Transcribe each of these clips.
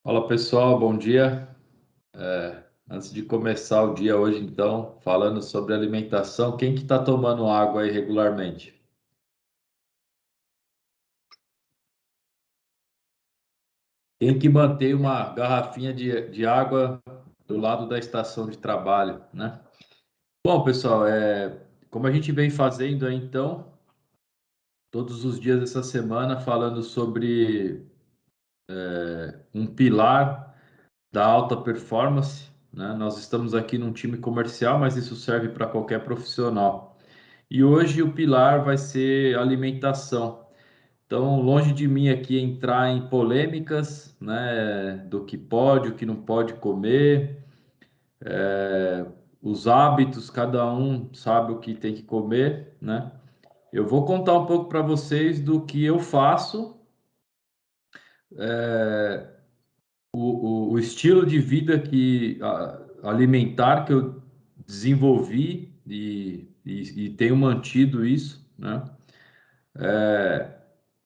Fala pessoal, bom dia. Antes de começar o dia hoje, então, falando sobre alimentação, quem que está tomando água aí regularmente? Quem que mantém uma garrafinha de água do lado da estação de trabalho, né? Bom, pessoal, como a gente vem fazendo aí, então, todos os dias dessa semana, falando sobre um pilar da alta performance, né? Nós estamos aqui num time comercial, mas isso serve para qualquer profissional. E hoje o pilar vai ser alimentação. Então, longe de mim aqui entrar em polêmicas, né, do que pode, o que não pode comer, os hábitos, cada um sabe o que tem que comer, né? Eu vou contar um pouco para vocês do que eu faço, o estilo de vida alimentar que eu desenvolvi e tenho mantido isso, né?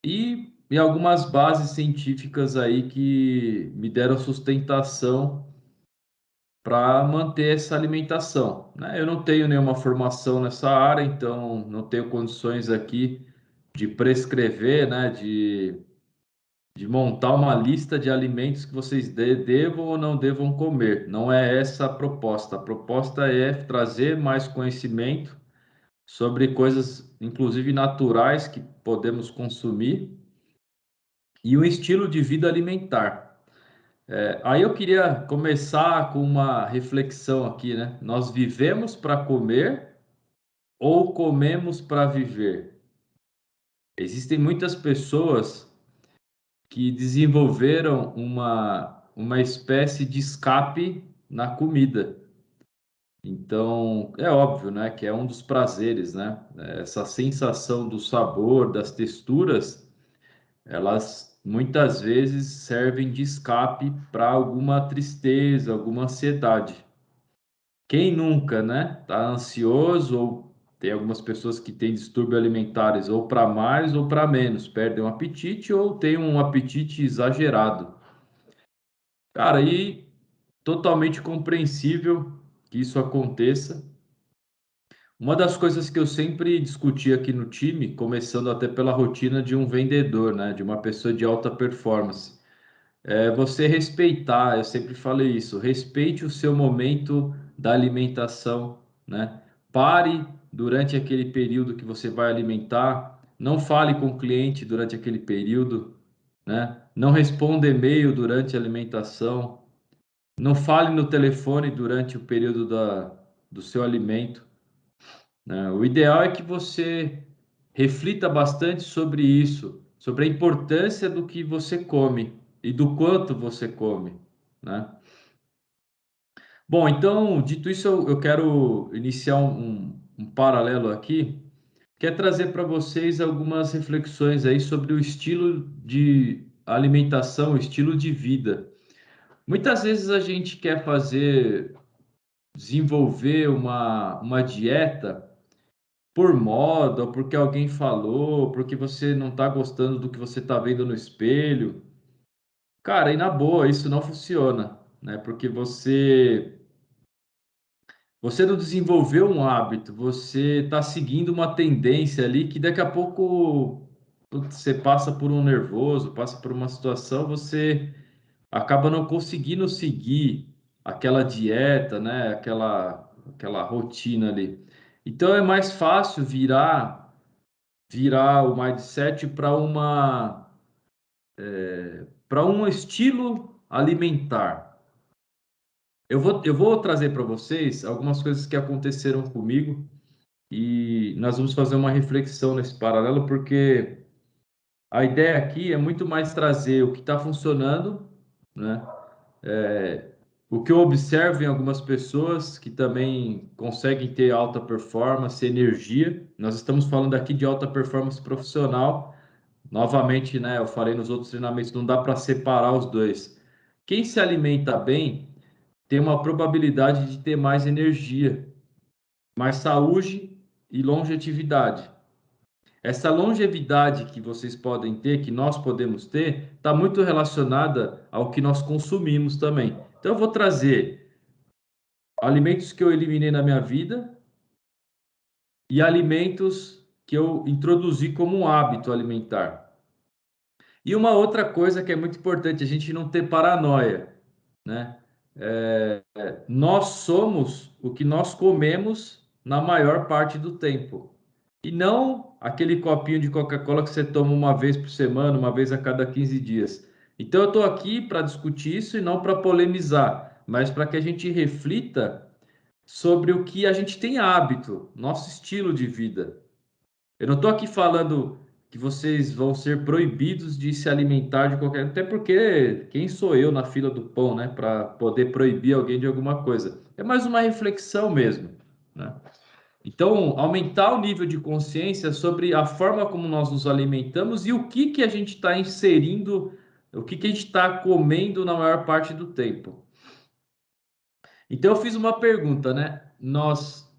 E algumas bases científicas aí que me deram sustentação para manter essa alimentação, né? Eu não tenho nenhuma formação nessa área, então não tenho condições aqui de prescrever, né? De montar uma lista de alimentos que vocês devam ou não devam comer. Não é essa a proposta. A proposta é trazer mais conhecimento sobre coisas, inclusive naturais, que podemos consumir e o estilo de vida alimentar. Aí eu queria começar com uma reflexão aqui, né? Nós vivemos para comer ou comemos para viver? Existem muitas pessoas que desenvolveram uma espécie de escape na comida. Então, é óbvio, né, que é um dos prazeres, né? Essa sensação do sabor, das texturas, elas muitas vezes servem de escape para alguma tristeza, alguma ansiedade. Quem nunca, né? Tá ansioso ou tem algumas pessoas que têm distúrbios alimentares ou para mais ou para menos, perdem o apetite ou têm um apetite exagerado. Cara, e totalmente compreensível que isso aconteça. Uma das coisas que eu sempre discuti aqui no time, começando até pela rotina de um vendedor, né, de uma pessoa de alta performance, é você respeitar, eu sempre falei isso, respeite o seu momento da alimentação, né? Pare durante aquele período que você vai alimentar, não fale com o cliente durante aquele período, né? Não responda e-mail durante a alimentação, não fale no telefone durante o período do seu alimento, né? O ideal é que você reflita bastante sobre isso, sobre a importância do que você come e do quanto você come, né? Bom, então, dito isso, eu quero iniciar um paralelo aqui, que é trazer para vocês algumas reflexões aí sobre o estilo de alimentação, o estilo de vida. Muitas vezes a gente quer desenvolver uma dieta por moda, ou porque alguém falou, porque você não está gostando do que você está vendo no espelho. Cara, e na boa, isso não funciona, né? Porque você não desenvolveu um hábito, você está seguindo uma tendência ali que daqui a pouco você passa por um nervoso, passa por uma situação, você acaba não conseguindo seguir aquela dieta, né? Aquela rotina ali. Então é mais fácil virar o mindset para um estilo alimentar. Eu vou trazer para vocês algumas coisas que aconteceram comigo e nós vamos fazer uma reflexão nesse paralelo, porque a ideia aqui é muito mais trazer o que está funcionando, né? O que eu observo em algumas pessoas que também conseguem ter alta performance, energia. Nós estamos falando aqui de alta performance profissional. Novamente, né, eu falei nos outros treinamentos, não dá para separar os dois. Quem se alimenta bem tem uma probabilidade de ter mais energia, mais saúde e longevidade. Essa longevidade que vocês podem ter, que nós podemos ter, está muito relacionada ao que nós consumimos também. Então, eu vou trazer alimentos que eu eliminei na minha vida e alimentos que eu introduzi como um hábito alimentar. E uma outra coisa que é muito importante, a gente não ter paranoia, né? Nós somos o que nós comemos na maior parte do tempo. E não aquele copinho de Coca-Cola que você toma uma vez por semana, uma vez a cada 15 dias. Então, eu estou aqui para discutir isso e não para polemizar, mas para que a gente reflita sobre o que a gente tem hábito, nosso estilo de vida. Eu não estou aqui falando que vocês vão ser proibidos de se alimentar de qualquer. Até porque quem sou eu na fila do pão, né? Para poder proibir alguém de alguma coisa. É mais uma reflexão mesmo, né? Então, aumentar o nível de consciência sobre a forma como nós nos alimentamos e o que que a gente está inserindo, o que que a gente está comendo na maior parte do tempo. Então, eu fiz uma pergunta, né? Nós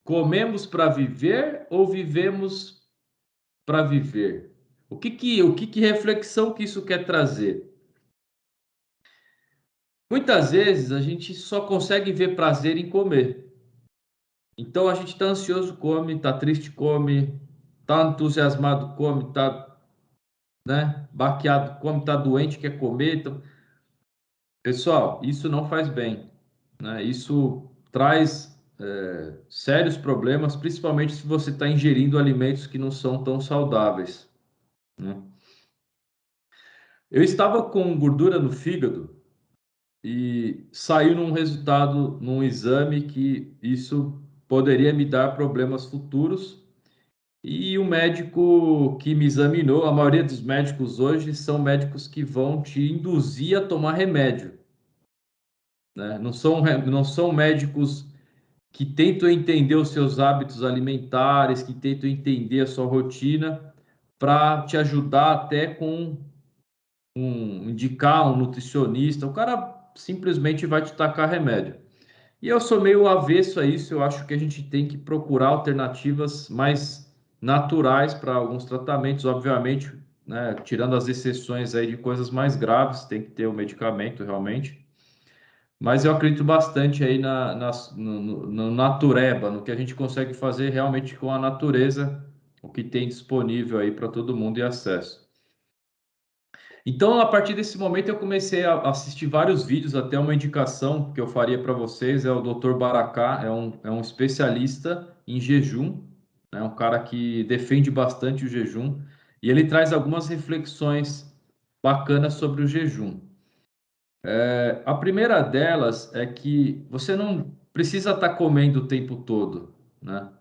comemos para viver ou vivemos para viver? O que reflexão que isso quer trazer? Muitas vezes a gente só consegue ver prazer em comer. Então a gente está ansioso, come, está triste, come, está entusiasmado, come, está, né, baqueado, come, está doente, quer comer. Então... Pessoal, isso não faz bem, né? Isso traz sérios problemas, principalmente se você está ingerindo alimentos que não são tão saudáveis, né? Eu estava com gordura no fígado e saiu num resultado, num exame, que isso poderia me dar problemas futuros. E o médico que me examinou, a maioria dos médicos hoje são médicos que vão te induzir a tomar remédio, né? Não são médicos que tentam entender os seus hábitos alimentares, que tentam entender a sua rotina para te ajudar até com indicar um nutricionista. O cara simplesmente vai te tacar remédio. E eu sou meio avesso a isso, eu acho que a gente tem que procurar alternativas mais naturais para alguns tratamentos, obviamente, né, tirando as exceções aí de coisas mais graves, tem que ter o medicamento realmente. Mas eu acredito bastante aí no natureba, no que a gente consegue fazer realmente com a natureza, o que tem disponível aí para todo mundo e acesso. Então, a partir desse momento, eu comecei a assistir vários vídeos, até uma indicação que eu faria para vocês é o Dr. Baraká, é um especialista em jejum, é um cara que defende bastante o jejum, e ele traz algumas reflexões bacanas sobre o jejum. A primeira delas é que você não precisa estar comendo o tempo todo, né?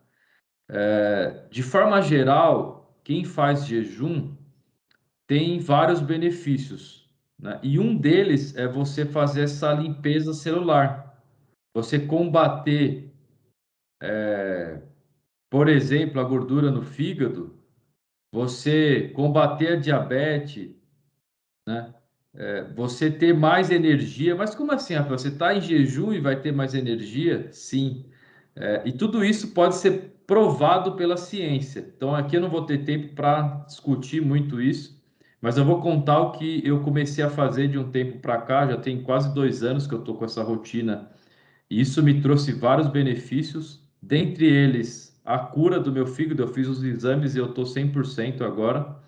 De forma geral, quem faz jejum tem vários benefícios, né? E um deles é você fazer essa limpeza celular. Você combater, por exemplo, a gordura no fígado, você combater a diabetes, né? Você ter mais energia. Mas como assim, Rafael? Você está em jejum e vai ter mais energia? Sim. E tudo isso pode ser provado pela ciência. Então, aqui eu não vou ter tempo para discutir muito isso, mas eu vou contar o que eu comecei a fazer de um tempo para cá. Já tem quase 2 anos que eu estou com essa rotina, e isso me trouxe vários benefícios, dentre eles a cura do meu fígado. Eu fiz os exames e eu estou 100% agora.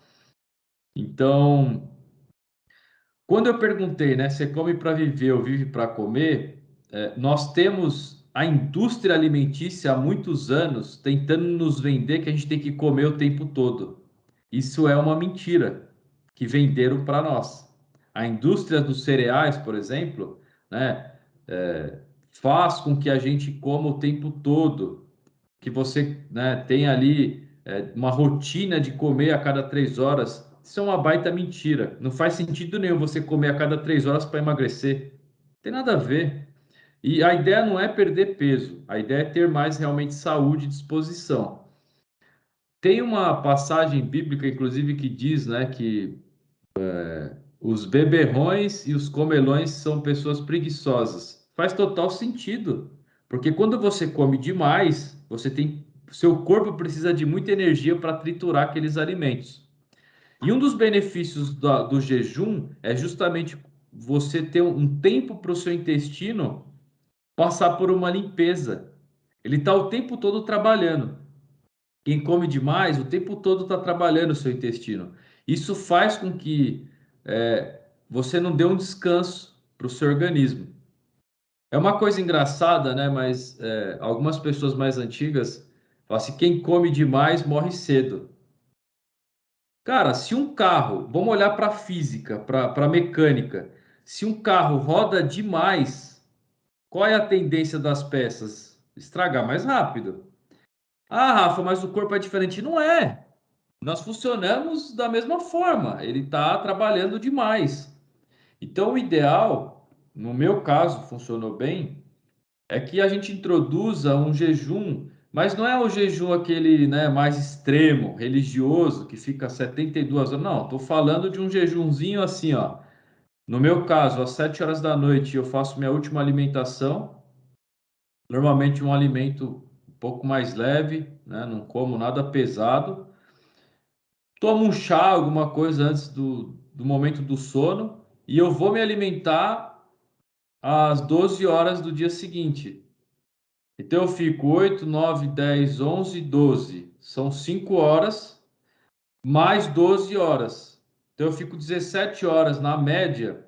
Então, quando eu perguntei, né, você come para viver ou vive para comer, nós temos a indústria alimentícia há muitos anos tentando nos vender que a gente tem que comer o tempo todo. Isso é uma mentira que venderam para nós. A indústria dos cereais, por exemplo, né, faz com que a gente coma o tempo todo, que você, né, tem ali uma rotina de comer a cada 3 horas. Isso é uma baita mentira. Não faz sentido nenhum você comer a cada 3 horas para emagrecer. Não tem nada a ver. E a ideia não é perder peso, a ideia é ter mais realmente saúde e disposição. Tem uma passagem bíblica, inclusive, que diz, né, que os beberrões e os comelões são pessoas preguiçosas. Faz total sentido, porque quando você come demais, você tem seu corpo precisa de muita energia para triturar aqueles alimentos. E um dos benefícios do jejum é justamente você ter um tempo para o seu intestino passar por uma limpeza. Ele está o tempo todo trabalhando. Quem come demais, o tempo todo está trabalhando o seu intestino. Isso faz com que você não dê um descanso para o seu organismo. É uma coisa engraçada, né? Mas algumas pessoas mais antigas falam assim: quem come demais morre cedo. Cara, se um carro, vamos olhar para a física, para a mecânica, se um carro roda demais, qual é a tendência das peças? Estragar mais rápido. Ah, Rafa, mas o corpo é diferente. Não é. Nós funcionamos da mesma forma. Ele está trabalhando demais. Então, o ideal, no meu caso, funcionou bem, é que a gente introduza um jejum, mas não é o jejum aquele, né, mais extremo, religioso, que fica 72 horas. Não, estou falando de um jejumzinho assim, ó. No meu caso, às 7 horas da noite eu faço minha última alimentação, normalmente um alimento um pouco mais leve, né? Não como nada pesado. Tomo um chá, alguma coisa antes do momento do sono, e eu vou me alimentar às 12 horas do dia seguinte. Então eu fico 8, 9, 10, 11, 12. São 5 horas mais 12 horas. Então eu fico 17 horas na média,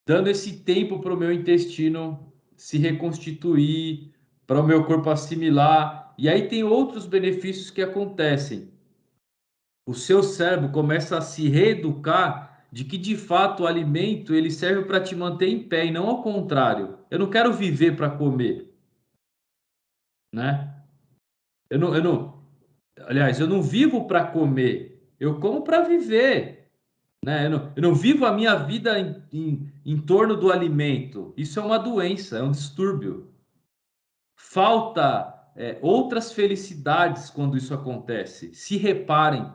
dando esse tempo para o meu intestino se reconstituir, para o meu corpo assimilar. E aí tem outros benefícios que acontecem. O seu cérebro começa a se reeducar de que de fato o alimento ele serve para te manter em pé e não ao contrário. Eu não quero viver para comer, né? Aliás, eu não vivo para comer, eu como para viver, né? Eu não vivo a minha vida em torno do alimento. Isso é uma doença, é um distúrbio. Falta outras felicidades quando isso acontece. Se reparem,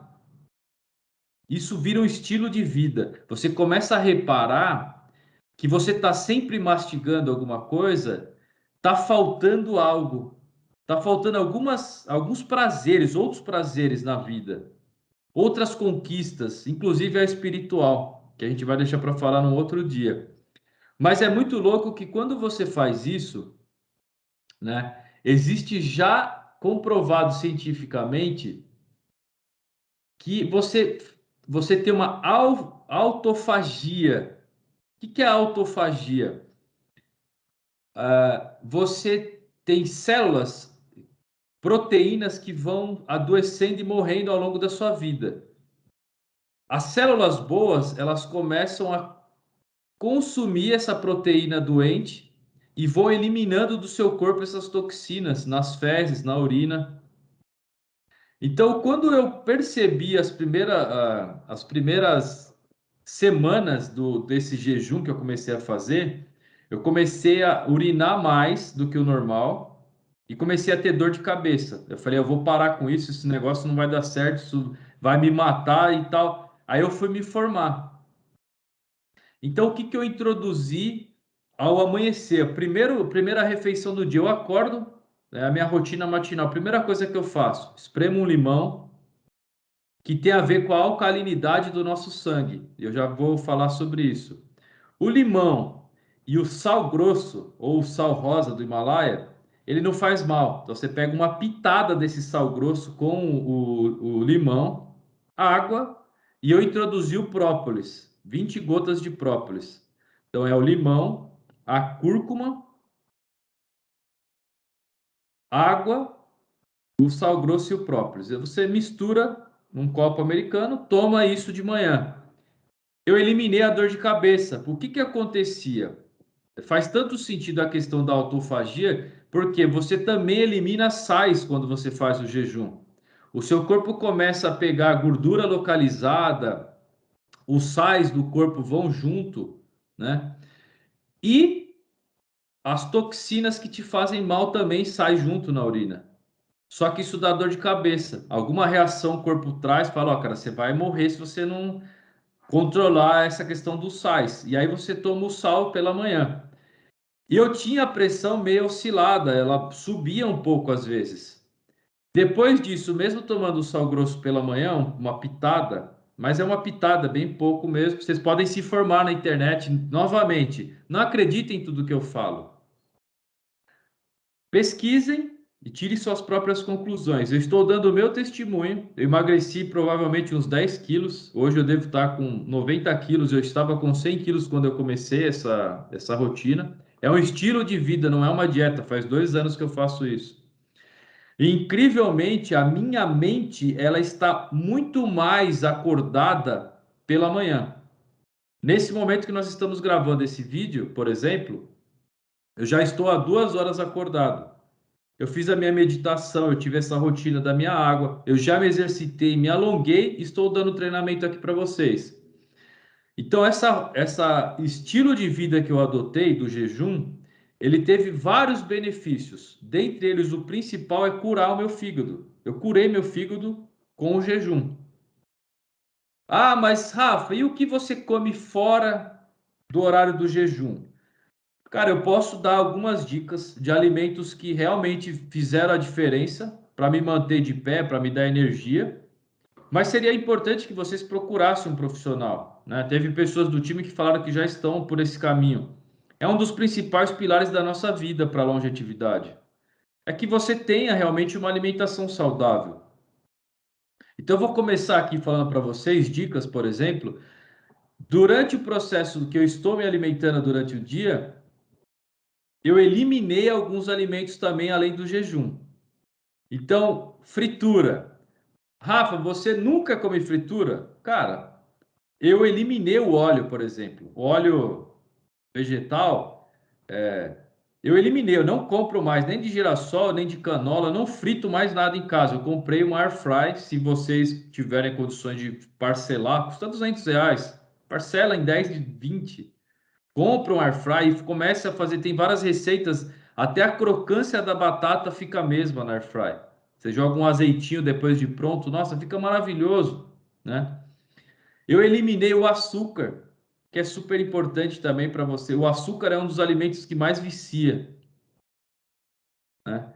isso vira um estilo de vida. Você começa a reparar que você está sempre mastigando alguma coisa, está faltando algo, está faltando alguns prazeres, outros prazeres na vida. Outras conquistas, inclusive a espiritual, que a gente vai deixar para falar num outro dia. Mas é muito louco que quando você faz isso, né, existe já comprovado cientificamente que você tem uma autofagia. O que é autofagia? Você tem células, proteínas que vão adoecendo e morrendo ao longo da sua vida. As células boas, elas começam a consumir essa proteína doente e vão eliminando do seu corpo essas toxinas nas fezes, na urina. Então, quando eu percebi as primeiras semanas desse jejum que eu comecei a fazer, eu comecei a urinar mais do que o normal e comecei a ter dor de cabeça. Eu falei, eu vou parar com isso, esse negócio não vai dar certo, isso vai me matar e tal. Aí eu fui me formar. Então, o que que eu introduzi ao amanhecer? Primeira refeição do dia, eu acordo, é a minha rotina matinal. A primeira coisa que eu faço, espremo um limão, que tem a ver com a alcalinidade do nosso sangue. Eu já vou falar sobre isso. O limão e o sal grosso, ou o sal rosa do Himalaia, ele não faz mal. Então, você pega uma pitada desse sal grosso com o limão, água, e eu introduzi o própolis, 20 gotas de própolis. Então, é o limão, a cúrcuma, água, o sal grosso e o própolis. Você mistura num copo americano, toma isso de manhã. Eu eliminei a dor de cabeça. O que que acontecia? Faz tanto sentido a questão da autofagia, porque você também elimina sais quando você faz o jejum. O seu corpo começa a pegar a gordura localizada, os sais do corpo vão junto, né? E as toxinas que te fazem mal também saem junto na urina. Só que isso dá dor de cabeça. Alguma reação o corpo traz, fala, ó, cara, você vai morrer se você não controlar essa questão dos sais. E aí você toma o sal pela manhã. E eu tinha a pressão meio oscilada, ela subia um pouco às vezes. Depois disso, mesmo tomando sal grosso pela manhã, uma pitada, mas é uma pitada, bem pouco mesmo. Vocês podem se informar na internet novamente. Não acreditem em tudo que eu falo. Pesquisem e tirem suas próprias conclusões. Eu estou dando o meu testemunho. Eu emagreci provavelmente uns 10 quilos. Hoje eu devo estar com 90 quilos. Eu estava com 100 quilos quando eu comecei essa rotina. É um estilo de vida, não é uma dieta. Faz 2 anos que eu faço isso. E, incrivelmente, a minha mente ela está muito mais acordada pela manhã. Nesse momento que nós estamos gravando esse vídeo, por exemplo, eu já estou há 2 horas acordado. Eu fiz a minha meditação, eu tive essa rotina da minha água, eu já me exercitei, me alonguei, e estou dando treinamento aqui para vocês. Então, essa estilo de vida que eu adotei do jejum, ele teve vários benefícios. Dentre eles, o principal é curar o meu fígado. Eu curei meu fígado com o jejum. Ah, mas Rafa, e o que você come fora do horário do jejum? Cara, eu posso dar algumas dicas de alimentos que realmente fizeram a diferença para me manter de pé, para me dar energia. Mas seria importante que vocês procurassem um profissional, né? Teve pessoas do time que falaram que já estão por esse caminho. É um dos principais pilares da nossa vida para a longevidade. É que você tenha realmente uma alimentação saudável. Então, eu vou começar aqui falando para vocês dicas, por exemplo, durante o processo que eu estou me alimentando durante o dia, eu eliminei alguns alimentos também além do jejum. Então, fritura. Rafa, você nunca come fritura? Cara, eu eliminei o óleo, por exemplo. O óleo vegetal, eu eliminei. Eu não compro mais nem de girassol, nem de canola. Eu não frito mais nada em casa. Eu comprei uma air fry. Se vocês tiverem condições de parcelar, custa R$ 200. Parcela em 10 de 20. Compra um air fry e comece a fazer. Tem várias receitas. Até a crocância da batata fica a mesma na air fry. Você joga um azeitinho depois de pronto. Nossa, fica maravilhoso, né? Eu eliminei o açúcar, que é super importante também para você. O açúcar é um dos alimentos que mais vicia, né?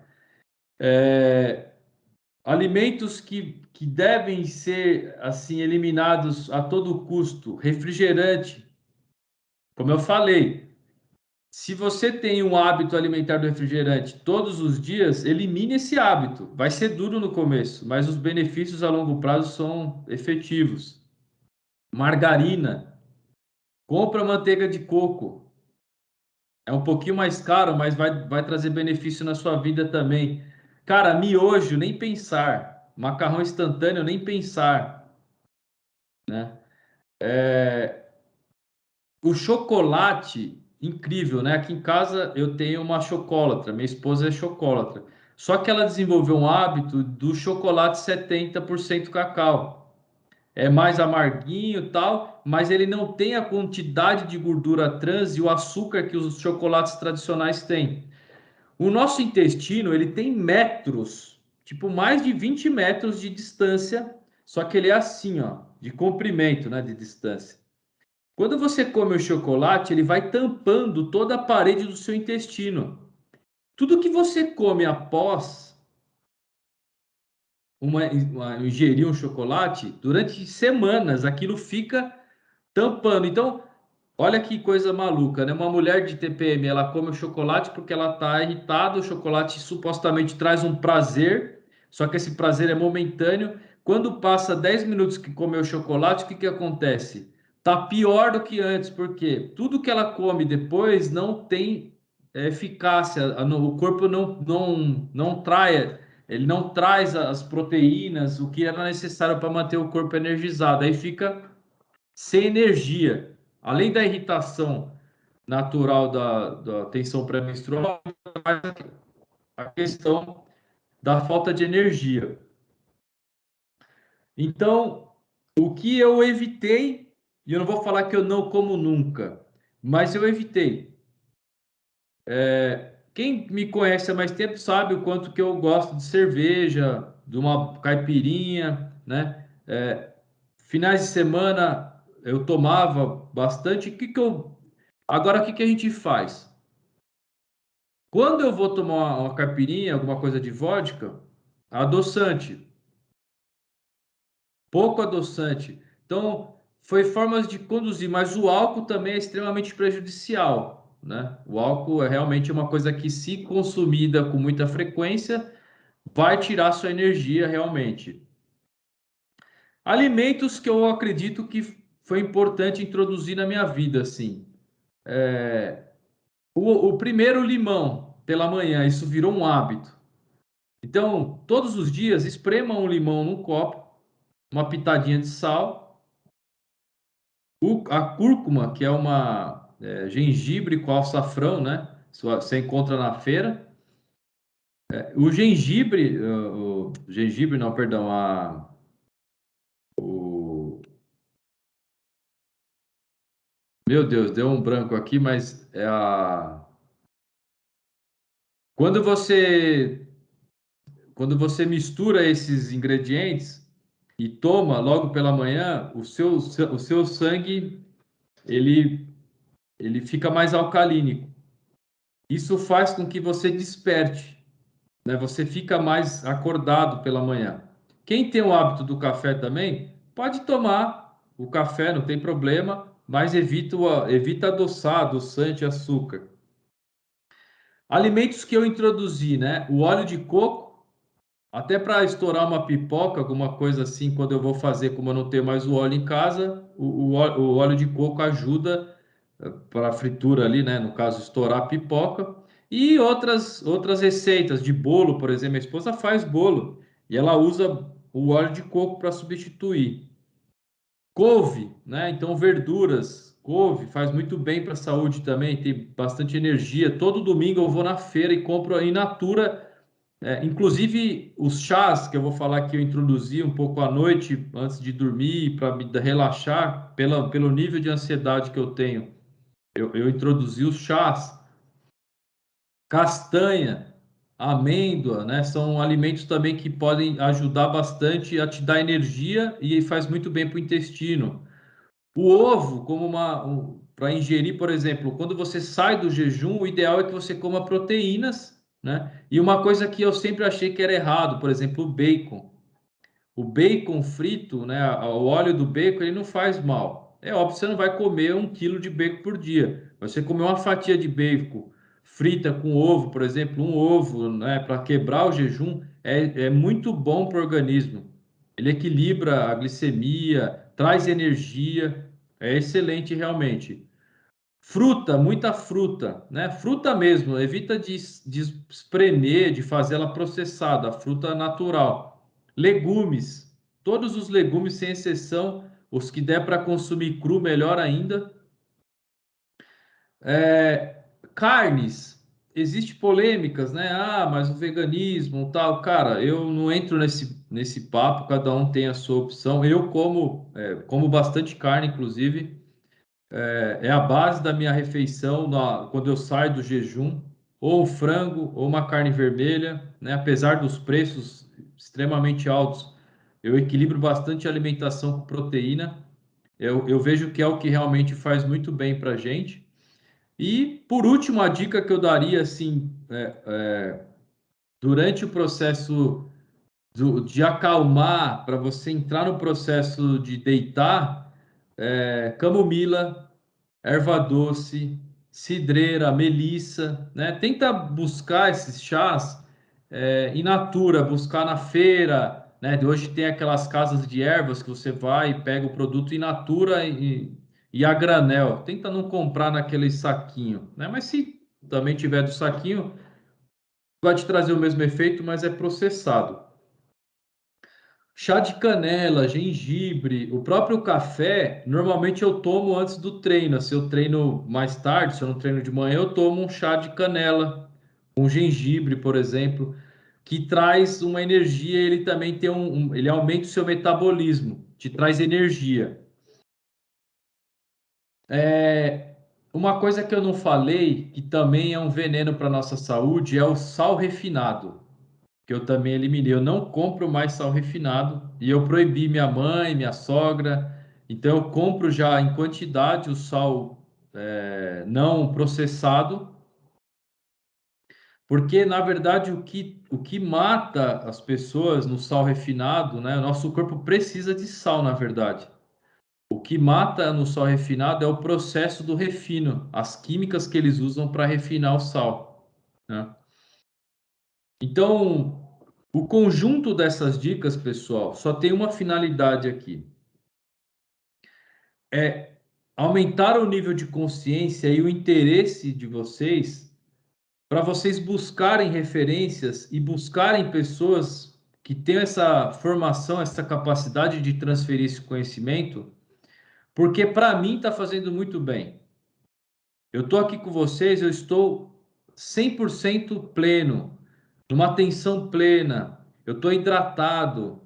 Alimentos que devem ser assim eliminados a todo custo. Refrigerante, como eu falei, se você tem um hábito alimentar do refrigerante todos os dias, elimine esse hábito. Vai ser duro no começo, mas os benefícios a longo prazo são efetivos. Margarina, compra manteiga de coco. É um pouquinho mais caro, mas vai trazer benefício na sua vida também. Cara, miojo, nem pensar. Macarrão instantâneo, nem pensar, né? O chocolate, incrível, né? Aqui em casa eu tenho uma chocolatra, minha esposa é chocolatra. Só que ela desenvolveu um hábito do chocolate 70% cacau. É mais amarguinho e tal, mas ele não tem a quantidade de gordura trans e o açúcar que os chocolates tradicionais têm. O nosso intestino, ele tem metros, tipo mais de 20 metros de distância, só que ele é assim, ó, de comprimento, né, de distância. Quando você come o chocolate, ele vai tampando toda a parede do seu intestino. Tudo que você come após ingerir um chocolate, durante semanas, aquilo fica tampando. Então, olha que coisa maluca, né? Uma mulher de TPM, ela come o chocolate porque ela está irritada, o chocolate supostamente traz um prazer, só que esse prazer é momentâneo. Quando passa 10 minutos que comeu o chocolate, o que que acontece? Tá pior do que antes, porque tudo que ela come depois não tem eficácia, o corpo não trai, ele não traz as proteínas, o que era necessário para manter o corpo energizado. Aí fica sem energia. Além da irritação natural da tensão pré-menstrual, a questão da falta de energia. Então, o que eu evitei, e eu não vou falar que eu não como nunca, mas eu evitei. Quem me conhece há mais tempo sabe o quanto que eu gosto de cerveja, de uma caipirinha, né? Finais de semana eu tomava bastante. Agora, o que que a gente faz? Quando eu vou tomar uma caipirinha, alguma coisa de vodka, adoçante, pouco adoçante. Então, foi formas de conduzir, mas o álcool também é extremamente prejudicial, né? O álcool é realmente uma coisa que, se consumida com muita frequência, vai tirar sua energia realmente. Alimentos que eu acredito que foi importante introduzir na minha vida, assim. O primeiro limão pela manhã, isso virou um hábito. Então, todos os dias, esprema um limão num copo, uma pitadinha de sal, a cúrcuma, que é uma gengibre com açafrão, né? Isso você encontra na feira. O gengibre, o gengibre não, perdão, o, meu Deus, deu um branco aqui, mas quando você quando você mistura esses ingredientes e toma logo pela manhã, o seu sangue ele ele fica mais alcalínico. Isso faz com que você desperte, né? Você fica mais acordado pela manhã. Quem tem o hábito do café também, pode tomar o café, não tem problema, mas evita adoçar, adoçante, açúcar. Alimentos que eu introduzi, né? O óleo de coco, até para estourar uma pipoca, alguma coisa assim, quando eu vou fazer, como eu não tenho mais o óleo em casa, o óleo de coco ajuda para a fritura ali, né? No caso, estourar a pipoca. E outras receitas de bolo, por exemplo, minha esposa faz bolo e ela usa o óleo de coco para substituir. Couve, né? Então, verduras, couve faz muito bem para a saúde também, tem bastante energia. Todo domingo eu vou na feira e compro in natura, inclusive os chás que eu vou falar que eu introduzi um pouco à noite antes de dormir para me relaxar pelo nível de ansiedade que eu tenho. Eu introduzi os chás, castanha, amêndoa, né? São alimentos também que podem ajudar bastante a te dar energia e faz muito bem para o intestino. O ovo, como para ingerir, por exemplo, quando você sai do jejum, o ideal é que você coma proteínas, né? E uma coisa que eu sempre achei que era errado, por exemplo, o bacon. O bacon frito, né? O óleo do bacon, ele não faz mal. É óbvio que você não vai comer 1 quilo de bacon por dia. Você comer uma fatia de bacon frita com ovo, por exemplo, um ovo, né? Para quebrar o jejum, é muito bom para o organismo. Ele equilibra a glicemia, traz energia, é excelente realmente. Fruta, muita fruta, né? Fruta mesmo, evita de espremer, de fazer ela processada, a fruta natural. Legumes, todos os legumes sem exceção, os que der para consumir cru, melhor ainda. É, carnes, existe polêmicas, né? Ah, mas o veganismo, tal, cara, eu não entro nesse papo, cada um tem a sua opção. Eu como bastante carne, inclusive. É a base da minha refeição quando eu saio do jejum, ou um frango, ou uma carne vermelha, né? Apesar dos preços extremamente altos, eu equilibro bastante a alimentação com proteína. Eu vejo que é o que realmente faz muito bem para a gente. E, por último, a dica que eu daria, assim, durante o processo de acalmar, para você entrar no processo de deitar, camomila, erva doce, cidreira, melissa, né? Tenta buscar esses chás in natura, buscar na feira, né? Hoje tem aquelas casas de ervas que você vai e pega o produto in natura e a granel. Tenta não comprar naquele saquinho, né? Mas se também tiver do saquinho, vai te trazer o mesmo efeito, mas é processado. Chá de canela, gengibre, o próprio café, normalmente eu tomo antes do treino. Se eu treino mais tarde, se eu não treino de manhã, eu tomo um chá de canela, um gengibre, por exemplo, que traz uma energia, ele também tem ele aumenta o seu metabolismo, te traz energia. É, uma coisa que eu não falei, que também é um veneno para nossa saúde, é o sal refinado, que eu também eliminei. Eu não compro mais sal refinado e eu proibi minha mãe, minha sogra. Então eu compro já em quantidade o sal não processado, Porque, na verdade, o que mata as pessoas no sal refinado, né? O nosso corpo precisa de sal, na verdade. O que mata no sal refinado é o processo do refino, as químicas que eles usam para refinar o sal, né? Então, o conjunto dessas dicas, pessoal, só tem uma finalidade aqui: é aumentar o nível de consciência e o interesse de vocês para vocês buscarem referências e buscarem pessoas que tenham essa formação, essa capacidade de transferir esse conhecimento, porque para mim está fazendo muito bem. Eu estou aqui com vocês, eu estou 100% pleno, numa atenção plena, eu estou hidratado,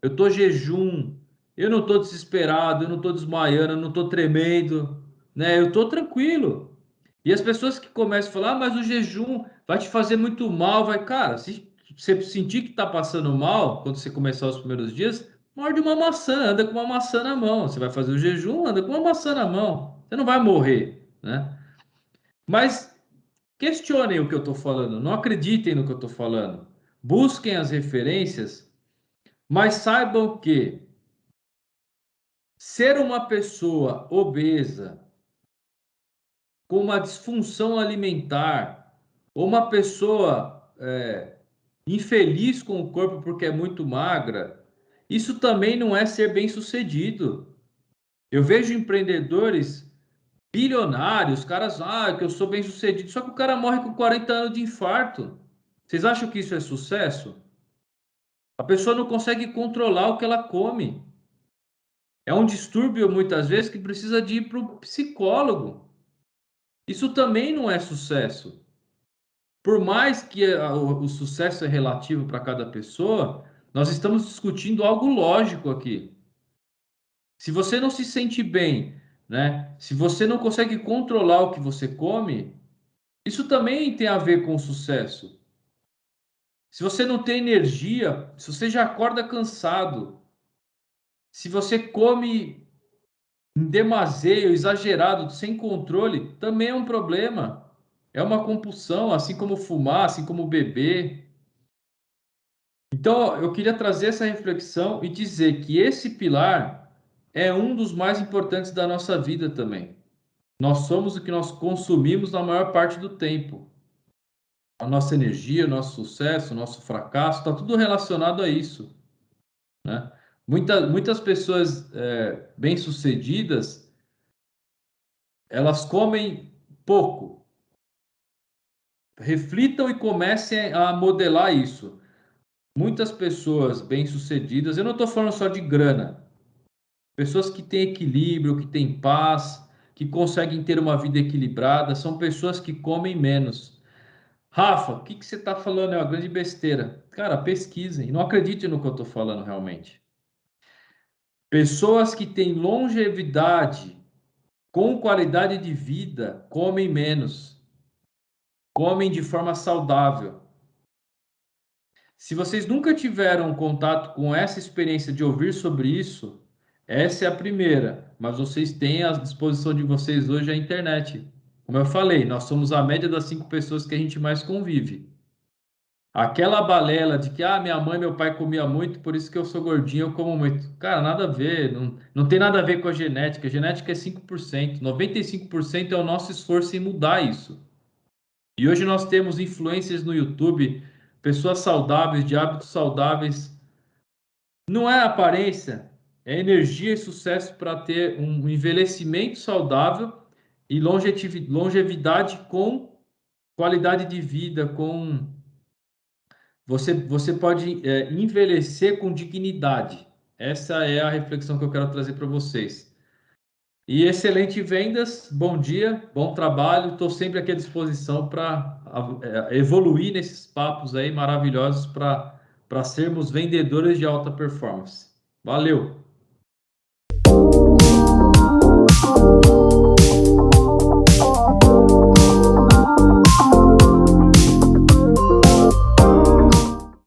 eu estou jejum, eu não estou desesperado, eu não estou desmaiando, eu não estou tremendo, né? Eu estou tranquilo. E as pessoas que começam a falar, ah, mas o jejum vai te fazer muito mal, vai, cara, se você sentir que está passando mal, quando você começar os primeiros dias, morde uma maçã, anda com uma maçã na mão. Você vai fazer o jejum, anda com uma maçã na mão. Você não vai morrer, né? Mas questionem o que eu estou falando, não acreditem no que eu estou falando. Busquem as referências, mas saibam que ser uma pessoa obesa, com uma disfunção alimentar, ou uma pessoa infeliz com o corpo porque é muito magra, isso também não é ser bem-sucedido. Eu vejo empreendedores bilionários, caras, ah, que eu sou bem-sucedido, só que o cara morre com 40 anos de infarto. Vocês acham que isso é sucesso? A pessoa não consegue controlar o que ela come. É um distúrbio, muitas vezes, que precisa de ir para o psicólogo. Isso também não é sucesso. Por mais que o sucesso é relativo para cada pessoa, nós estamos discutindo algo lógico aqui. Se você não se sente bem, né? Se você não consegue controlar o que você come, isso também tem a ver com sucesso. Se você não tem energia, se você já acorda cansado, se você come em demaseio, exagerado, sem controle, também é um problema. É uma compulsão, assim como fumar, assim como beber. Então, eu queria trazer essa reflexão e dizer que esse pilar é um dos mais importantes da nossa vida também. Nós somos o que nós consumimos na maior parte do tempo. A nossa energia, o nosso sucesso, o nosso fracasso, está tudo relacionado a isso, né? Muitas pessoas bem-sucedidas, elas comem pouco. Reflitam e comecem a modelar isso. Muitas pessoas bem-sucedidas, eu não estou falando só de grana, pessoas que têm equilíbrio, que têm paz, que conseguem ter uma vida equilibrada, são pessoas que comem menos. Rafa, o que que você está falando? É uma grande besteira. Cara, pesquisem, não acreditem no que eu estou falando realmente. Pessoas que têm longevidade, com qualidade de vida, comem menos, comem de forma saudável. Se vocês nunca tiveram contato com essa experiência de ouvir sobre isso, essa é a primeira, mas vocês têm à disposição de vocês hoje a internet. Como eu falei, nós somos a média das 5 pessoas que a gente mais convive. Aquela balela de que minha mãe e meu pai comiam muito, por isso que eu sou gordinho, eu como muito. Cara, nada a ver, não tem nada a ver com a genética. A genética é 5%, 95% é o nosso esforço em mudar isso. E hoje nós temos influências no YouTube, pessoas saudáveis, de hábitos saudáveis. Não é aparência, é energia e sucesso para ter um envelhecimento saudável e longevidade com qualidade de vida, com você pode envelhecer com dignidade. Essa é a reflexão que eu quero trazer para vocês. E excelente vendas, bom dia, bom trabalho. Estou sempre aqui à disposição para evoluir nesses papos aí maravilhosos para sermos vendedores de alta performance. Valeu!